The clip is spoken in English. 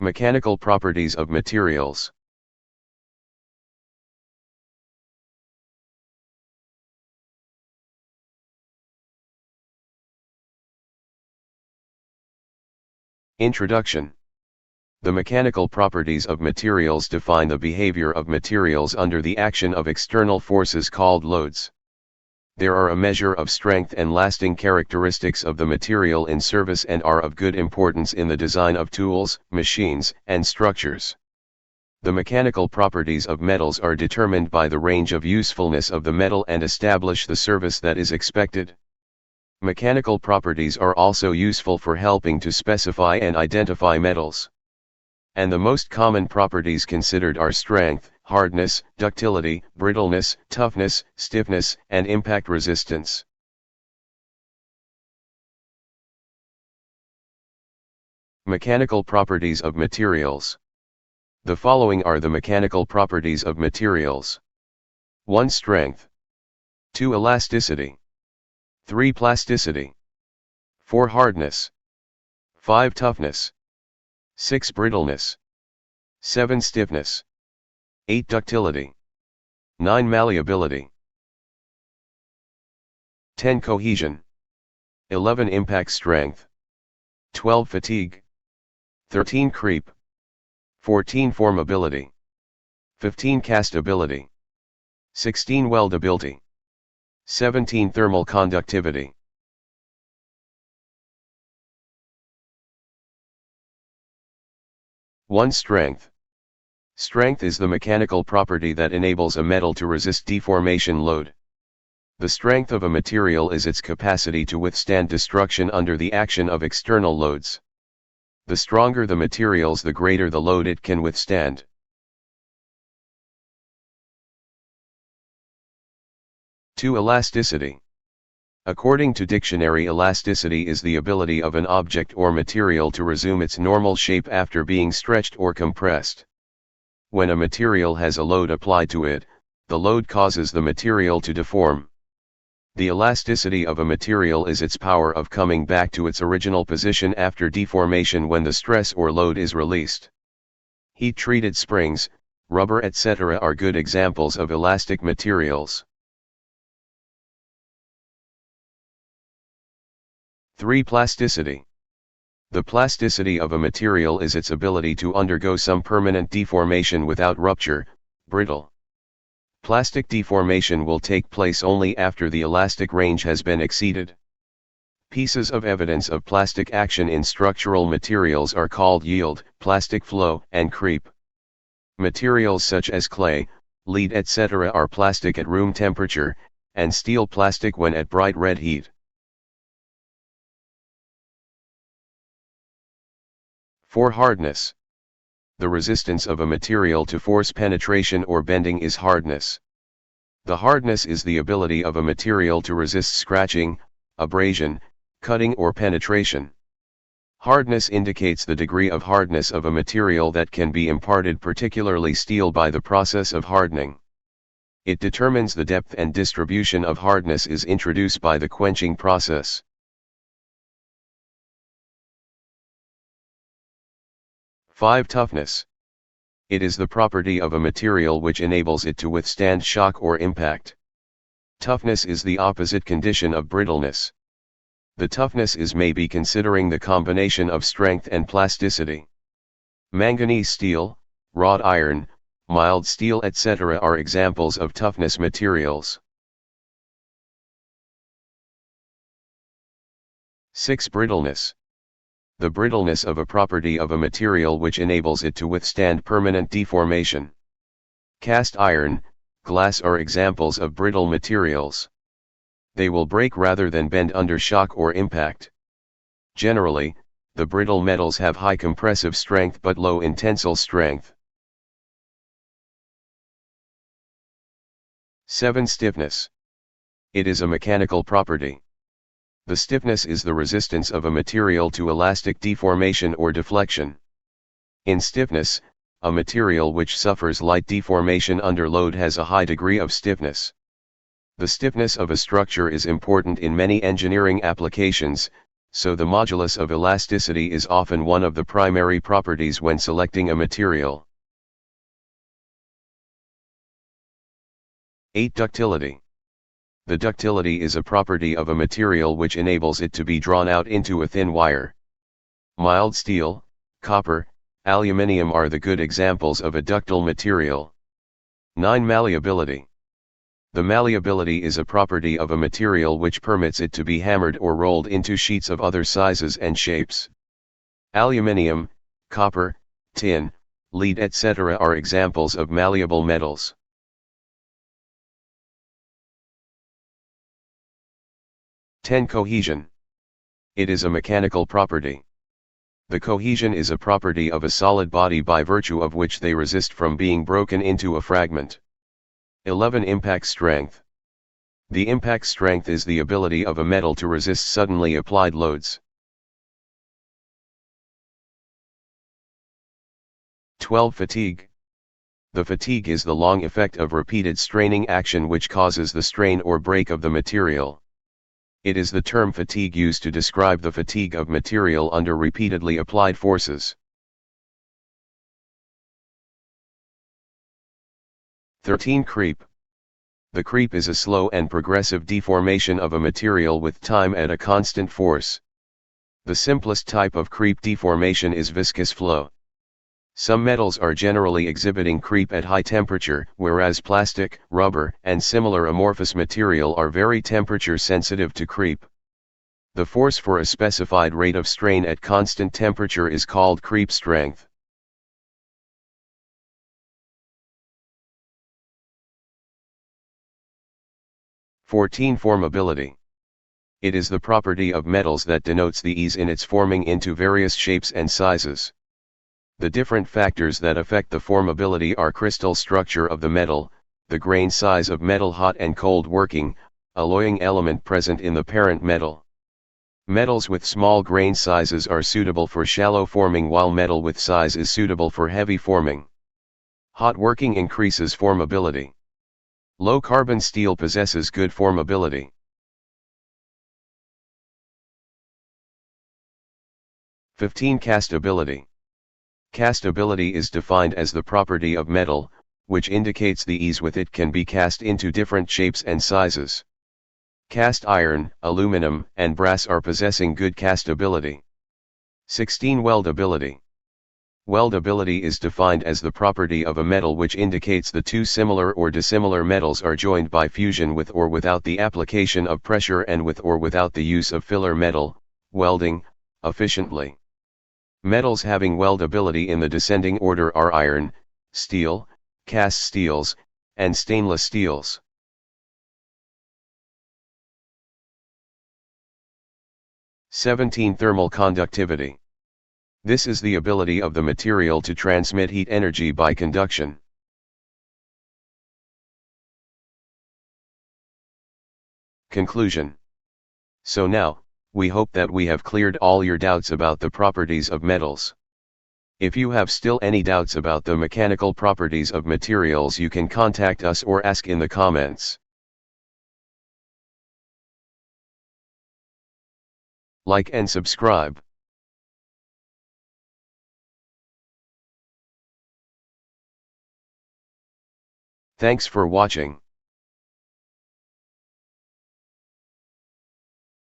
Mechanical properties of materials. Introduction. The mechanical properties of materials define the behavior of materials under the action of external forces called loads. There are a measure of strength and lasting characteristics of the material in service and are of good importance in the design of tools, machines, and structures. The mechanical properties of metals are determined by the range of usefulness of the metal and establish the service that is expected. Mechanical properties are also useful for helping to specify and identify metals. And the most common properties considered are strength, hardness, ductility, brittleness, toughness, stiffness, and impact resistance. Mechanical properties of materials. The following are the mechanical properties of materials. 1. Strength. 2. Elasticity. 3. Plasticity. 4. Hardness. 5. Toughness. 6. Brittleness. 7. Stiffness. 8. Ductility. 9. Malleability. 10. Cohesion. 11. Impact strength. 12. Fatigue. 13. Creep. 14. Formability. 15. Castability. 16. Weldability. 17. Thermal conductivity. 1. Strength. Strength is the mechanical property that enables a metal to resist deformation load. The strength of a material is its capacity to withstand destruction under the action of external loads. The stronger the materials, the greater the load it can withstand. 2. Elasticity. According to dictionary, elasticity is the ability of an object or material to resume its normal shape after being stretched or compressed. When a material has a load applied to it, the load causes the material to deform. The elasticity of a material is its power of coming back to its original position after deformation when the stress or load is released. Heat-treated springs, rubber, etc. are good examples of elastic materials. 3. Plasticity. The plasticity of a material is its ability to undergo some permanent deformation without rupture, brittle. Plastic deformation will take place only after the elastic range has been exceeded. Pieces of evidence of plastic action in structural materials are called yield, plastic flow, and creep. Materials such as clay, lead, etc. are plastic at room temperature, and steel plastic when at bright red heat. 4. Hardness. The resistance of a material to force penetration or bending is hardness. The hardness is the ability of a material to resist scratching, abrasion, cutting, or penetration. Hardness indicates the degree of hardness of a material that can be imparted, particularly steel, by the process of hardening. It determines the depth and distribution of hardness is introduced by the quenching process. 5. Toughness. It is the property of a material which enables it to withstand shock or impact. Toughness is the opposite condition of brittleness. The toughness is maybe considering the combination of strength and plasticity. Manganese steel, wrought iron, mild steel, etc. are examples of toughness materials. 6. Brittleness. The brittleness of a property of a material which enables it to withstand permanent deformation. Cast iron, glass are examples of brittle materials. They will break rather than bend under shock or impact. Generally, the brittle metals have high compressive strength but low in tensile strength. 7. Stiffness. It is a mechanical property. The stiffness is the resistance of a material to elastic deformation or deflection. In stiffness, a material which suffers light deformation under load has a high degree of stiffness. The stiffness of a structure is important in many engineering applications, so the modulus of elasticity is often one of the primary properties when selecting a material. 8. Ductility. The ductility is a property of a material which enables it to be drawn out into a thin wire. Mild steel, copper, aluminium are the good examples of a ductile material. 9. Malleability. The malleability is a property of a material which permits it to be hammered or rolled into sheets of other sizes and shapes. Aluminium, copper, tin, lead etc. are examples of malleable metals. 10. Cohesion. It is a mechanical property. The cohesion is a property of a solid body by virtue of which they resist from being broken into a fragment. 11. Impact strength. The impact strength is the ability of a metal to resist suddenly applied loads. 12. Fatigue. The fatigue is the long effect of repeated straining action which causes the strain or break of the material. It is the term fatigue used to describe the fatigue of material under repeatedly applied forces. 13. Creep. The creep is a slow and progressive deformation of a material with time at a constant force. The simplest type of creep deformation is viscous flow. Some metals are generally exhibiting creep at high temperature, whereas plastic, rubber, and similar amorphous material are very temperature sensitive to creep. The force for a specified rate of strain at constant temperature is called creep strength. 14. Formability. It is the property of metals that denotes the ease in its forming into various shapes and sizes. The different factors that affect the formability are crystal structure of the metal, the grain size of metal, hot and cold working, alloying element present in the parent metal. Metals with small grain sizes are suitable for shallow forming, while metal with size is suitable for heavy forming. Hot working increases formability. Low carbon steel possesses good formability. 15. Castability. Castability is defined as the property of metal, which indicates the ease with it can be cast into different shapes and sizes. Cast iron, aluminum, and brass are possessing good castability. 16. Weldability. Weldability is defined as the property of a metal which indicates the two similar or dissimilar metals are joined by fusion with or without the application of pressure and with or without the use of filler metal, welding, efficiently. Metals having weldability in the descending order are iron, steel, cast steels, and stainless steels. 17. Thermal conductivity. This is the ability of the material to transmit heat energy by conduction. Conclusion. So now, we hope that we have cleared all your doubts about the properties of metals. If you have still any doubts about the mechanical properties of materials, you can contact us or ask in the comments. Like and subscribe. Thanks for watching.